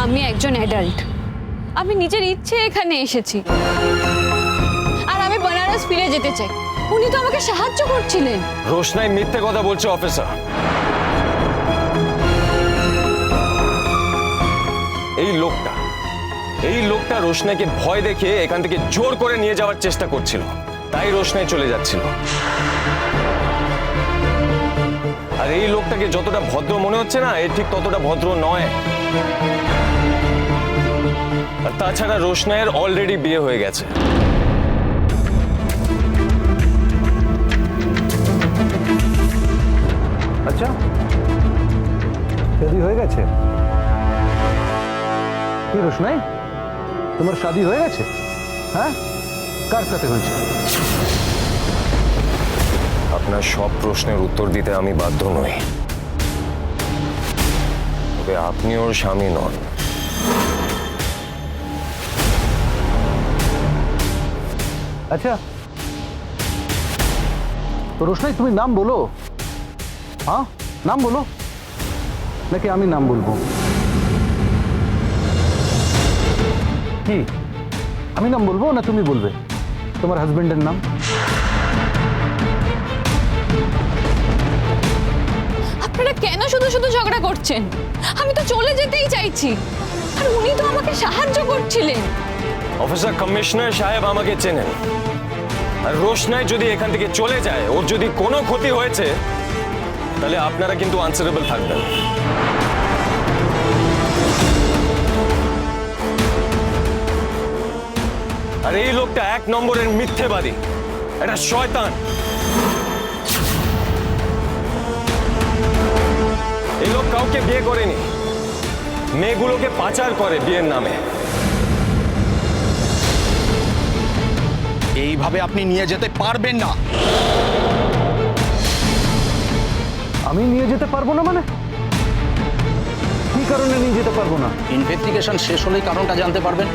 আমি একজন অ্যাডাল্ট, আমি নিজের ইচ্ছে এখানে এসেছি, আর আমি বেনারস ফিরে যেতে চাই। উনি তো আমাকে সাহায্য করছিলেন। রোশনাই মিথ্যে কথা বলছে অফিসার। এই লোকটা রোশনাইকে ভয় দেখিয়ে এখান থেকে জোর করে নিয়ে যাওয়ার চেষ্টা করছিল, তাই রোশনাই চলে যাচ্ছিল। আর এই লোকটাকে যতটা ভদ্র মনে হচ্ছে না, এ ঠিক ততটা ভদ্র নয়। আর তাছাড়া রোশনাইয়ের অলরেডি বিয়ে হয়ে গেছে। আচ্ছা, শাদি হয়ে গেছে? কি রোশনাই, তোমার শাদি হয়ে গেছে? হ্যাঁ, কার সাথে হয়েছে? আপনার সব প্রশ্নের উত্তর দিতে আমি বাধ্য নই, তবে আপনি ওর স্বামী নন। আচ্ছা, তো রোশনাই তুমি নাম বলো। হ্যাঁ, নাম বলো, নাকি আমি নাম বলবো? কি, আমি নাম বলবো না তুমি বলবে তোমার হাজবেন্ডের নাম? আপনারা কেন শুধু শুধু ঝগড়া করছেন? আমি তো চলে যেতেই চাইছি, আর উনি তো আমাকে সাহায্য করছিলেন। অফিসার কমিশনার সাহেব আমাকে চেনেন, আর রোশনাই যদি এখান থেকে চলে যায়, ওর যদি কোনো ক্ষতি হয়েছে, তাহলে আপনারা কিন্তু আনসারেবল থাকবেন। আর এই লোকটা এক নম্বরের মিথ্যেবাদী, একটা শয়তান। এই লোক কাউকে বিয়ে করেনি, মেয়েগুলোকে পাচার করে বিয়ের নামে। এইভাবে আপনি নিয়ে যেতে পারবেন না। আমি নিয়ে যেতে পারবো না মানে? কি কারণে নিয়ে যেতে পারবো না? ইনভেস্টিগেশন শেষ হলেই কারণটা জানতে পারবেন।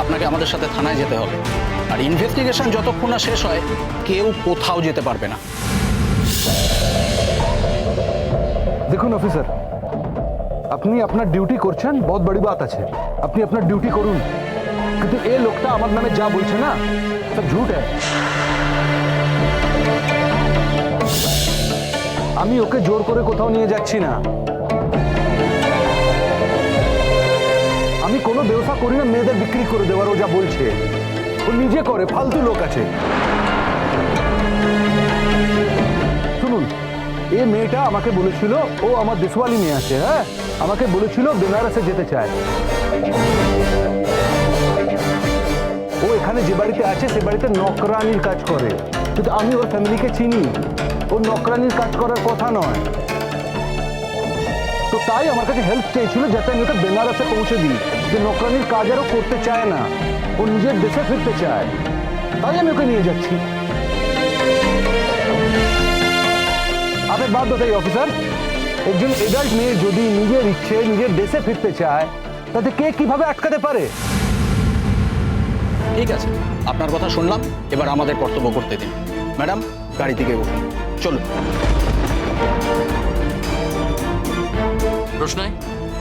আপনাকে আমাদের সাথে থানায় যেতে হবে, আর ইনভেস্টিগেশন যতক্ষণ না শেষ হয় কেউ কোথাও যেতে পারবে না। দেখুন অফিসার, আপনি আপনার ডিউটি করছেন, বহুত বড় বাত আছে, আপনি আপনার ডিউটি করুন, কিন্তু এই লোকটা আমার নামে যা বলছে না, সব ঝুট হ্যায়। আমি ওকে জোর করে কোথাও নিয়ে যাচ্ছি না। আমি কোনো ব্যবসা করি না মেয়েদের বিক্রি করে দেওয়ার, ও যা বলছে ও নিজে করে, ফালতু লোক আছে। শুনুন, এই মেয়েটা আমাকে বলেছিল ও আমার দেশওয়ালি মেয়ে আছে, হ্যাঁ, আমাকে বলেছিল বেনারসে যেতে চায়। ও এখানে যে বাড়িতে আছে সে বাড়িতে নকরানির কাজ করে, কিন্তু আমি ওর ফ্যামিলিকে চিনি, ও নকরানির কাজ করার কথা নয়। তো তাই আমার কাছে হেল্প চেয়েছিল যাতে আমি ওকে বেনারসে পৌঁছে দিই, যে নকরানির কাজ আরও করতে চায় না, ও নিজের দেশে ফিরতে চায়, তাই আমি ওকে নিয়ে যাচ্ছি। आप एक बात बताइए ऑफिसर, একজন এডাল্ট মেয়ে যদি নিজের ইচ্ছে নিজের দেশে ফিরতে চায়, তাতে কে কিভাবে আটকাতে পারে? ঠিক আছে, আপনার কথা শুনলাম, এবার আমাদের কর্তব্য করতে দিন। ম্যাডাম, গাড়ি থেকে উঠুন, চলুন। রোশনাই,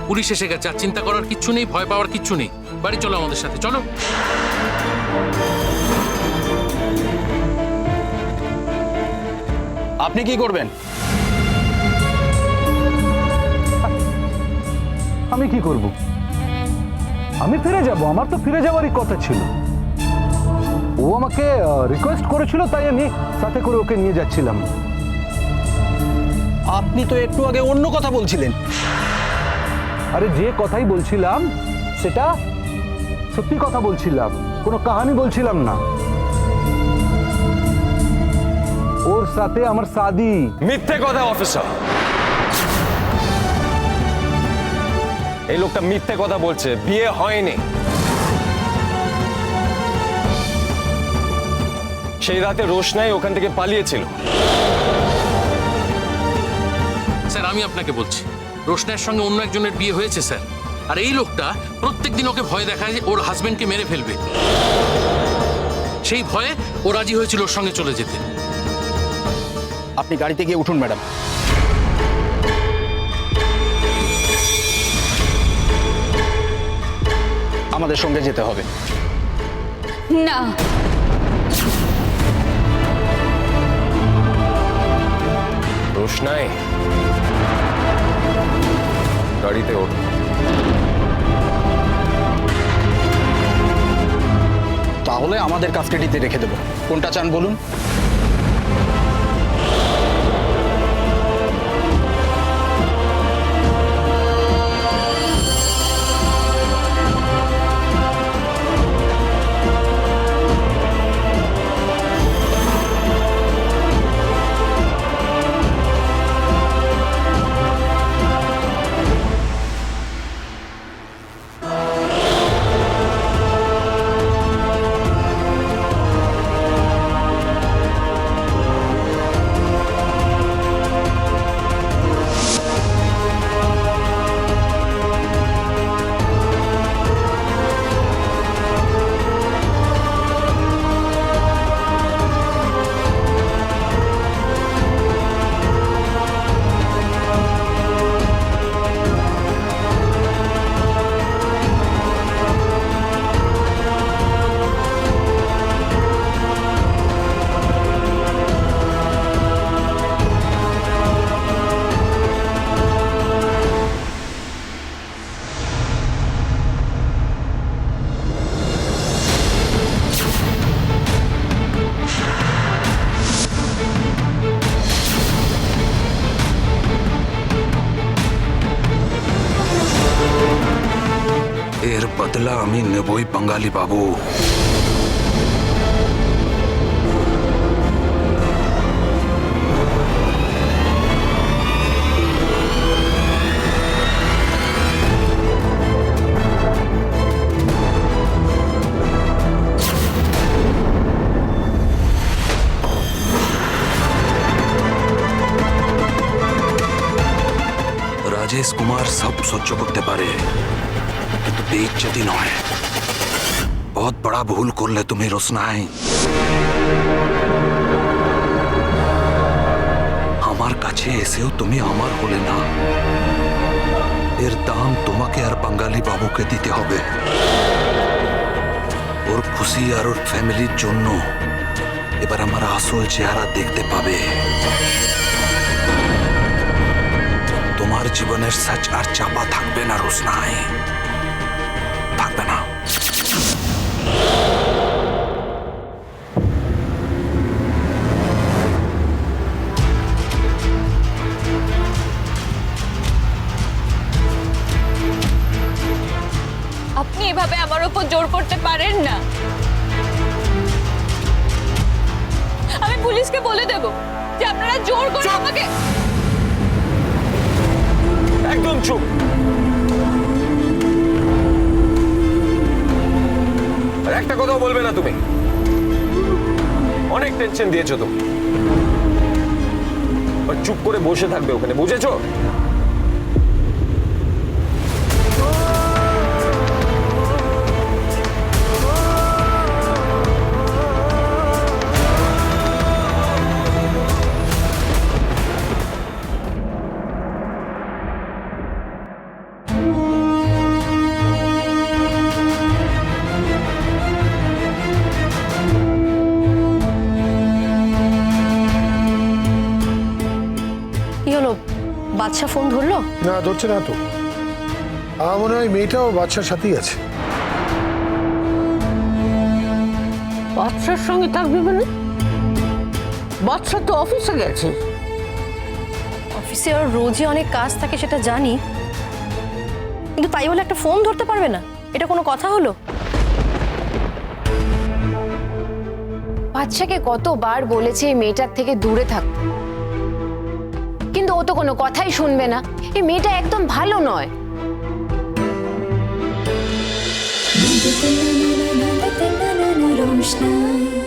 পুলিশ এসে গেছে, আর চিন্তা করার কিচ্ছু নেই, ভয় পাওয়ার কিচ্ছু নেই। বাড়ি চলো আমাদের সাথে, চলো। আপনি কি করবেন? আমি কি করব? আমি ফিরে যাব, আমার তো ফিরে যাওয়ারই কথা ছিল। ও আমাকে রিকোয়েস্ট করেছিল, তাই আমি সাথে করে ওকে নিয়ে যাচ্ছিলাম। আপনি তো একটু আগে অন্য কথা বলছিলেন। আরে যে কথাই বলছিলাম সেটা সত্যি কথা বলছিলাম, কোনো কাহিনী বলছিলাম না। ওর সাথে আমার শাদি। মিথ্যে কথা অফিসার, এই লোকটা মিথ্যে কথা বলছে, বিয়ে হয়নি। সেই রাতে রোশনাই ওখান থেকে পালিয়েছিল। স্যার, আমি আপনাকে বলছি, রোশনাইয়ের সঙ্গে অন্য একজনের বিয়ে হয়েছে স্যার, আর এই লোকটা প্রত্যেকদিন ওকে ভয় দেখায় যে ওর হাজবেন্ডকে মেরে ফেলবে। সেই ভয়ে ও রাজি হয়েছিল ওর সঙ্গে চলে যেতে। আপনি গাড়িতে গিয়ে উঠুন ম্যাডাম। আমাদের সঙ্গে যেতে হবে। না, রোশনাই, গাড়িতে ওঠ। তাহলে আমাদের কাস্টাডিতে রেখে দেবো। কোনটা চান বলুন? এর বদলা আমি নেবই বাঙালি বাবু। রাজেশ কুমার সব সহ্য করতে পারে, কিন্তু বেইজ্জতি নয়। বহুত বড় ভুল করলে তুমি রোশনাই। আমার কাছে এসেও তুমি আমার হলে না। এর দাম তোমাকে আর বাঙালি বাবুকে দিতে হবে। ওর খুশি আর ওর ফ্যামিলির জন্য এবার আমার আসল চেহারা দেখতে পাবে। তোমার জীবনের সচ আর চাপা থাকবে না রোশনাই, থাকবে না। আপনি এভাবে আমার উপর জোর করতে পারেন না। আমি পুলিশকে বলে দেব যে আপনারা জোর করে আমাকে। একদম চুপ। আর একটা কথাও বলবে না তুমি। অনেক টেনশন দিয়েছো তুমি। আর চুপ করে বসে থাকবে ওখানে, বুঝেছো? কি হলো, বাদশা ফোন ধরলো? না, ধরছে না তো। আমার মনে হয় মেয়েটাও বাচ্চার সাথেই আছে। বাদশার সঙ্গে থাকবি মানে? বাদশা তো অফিসে গেছে। অফিসে ওর রোজই অনেক কাজ থাকে সেটা জানি, কিন্তু তাই বলে একটা ফোন ধরতে পারবে না? এটা কোনো কথা হলো? বাচ্চাকে কতবার বলেছে এই মেয়েটার থেকে দূরে থাক, কিন্তু ও তো কোনো কথাই শুনবে না। এই মেয়েটা একদম ভালো নয়। रोशनाई।